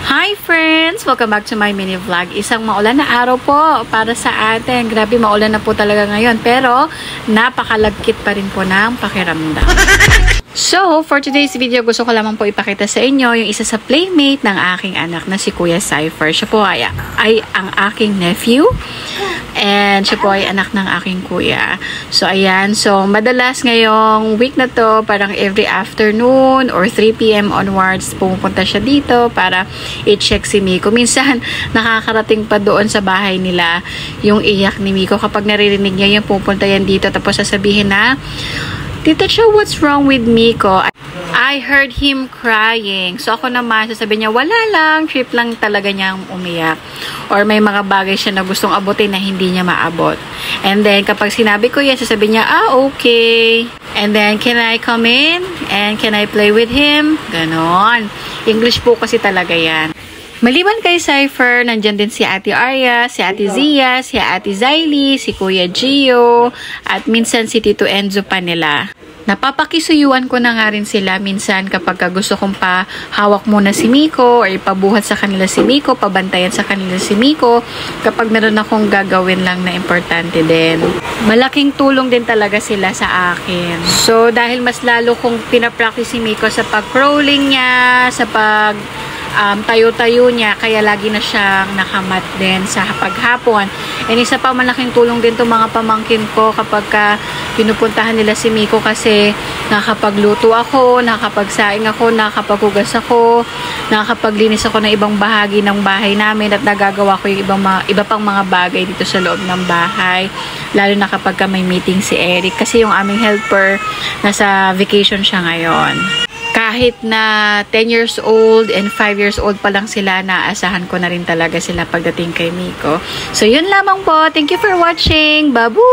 Hi friends! Welcome back to my mini vlog. Isang maulan na araw po para sa atin. Grabe, maulan na po talaga ngayon. Pero, napakalagkit pa rin po ng pakiramdam. So, for today's video, gusto ko lamang po ipakita sa inyo yung isa sa playmate ng aking anak na si Kuya Cypher. Siya po ay ang aking nephew. And siya po ay anak ng aking kuya. So, ayan. So, madalas ngayong week na to, parang every afternoon or 3 p.m. onwards, pumupunta siya dito para i-check si Miko. Minsan, nakakarating pa doon sa bahay nila yung iyak ni Miko. Kapag naririnig niya yung pupunta yan dito, tapos sasabihin na, Tita Cho, what's wrong with Miko? I heard him crying. So, ako naman, sasabihin niya, wala lang, trip lang talaga niyang umiyak. Or may mga bagay siya na gustong abutin na hindi niya maabot. And then, kapag sinabi ko yan, sasabihin niya, okay. And then, can I come in? And can I play with him? Ganon. English po kasi talaga yan. Maliban kay Cypher, nandyan din si Ate Arya, si Ate Zia, si Ate Zayli, si Kuya Gio, at minsan si Tito Enzo pa nila. Napapakisuyuan ko na nga rin sila minsan kapag gusto kong hawak muna si Miko or ipabuhat sa kanila si Miko, pabantayan sa kanila si Miko kapag meron akong gagawin lang na importante din. Malaking tulong din talaga sila sa akin. So, dahil mas lalo kong pinapractice si Miko sa pag-crawling niya, sa tayo-tayo niya, kaya lagi na siyang nakamat din sa paghapon. And isa pa, malaking tulong din itong mga pamangkin ko kapag pinupuntahan nila si Miko kasi nakakapagluto ako, nakakapagsaing ako, nakakapaghugas ako, nakakapaglinis ako ng ibang bahagi ng bahay namin at nagagawa ko yung iba pang mga bagay dito sa loob ng bahay. Lalo na kapag may meeting si Eric kasi yung aming helper nasa vacation siya ngayon. Kahit na 10 years old and 5 years old pa lang sila, naasahan ko na rin talaga sila pagdating kay Miko. So, yun lamang po. Thank you for watching. Babu!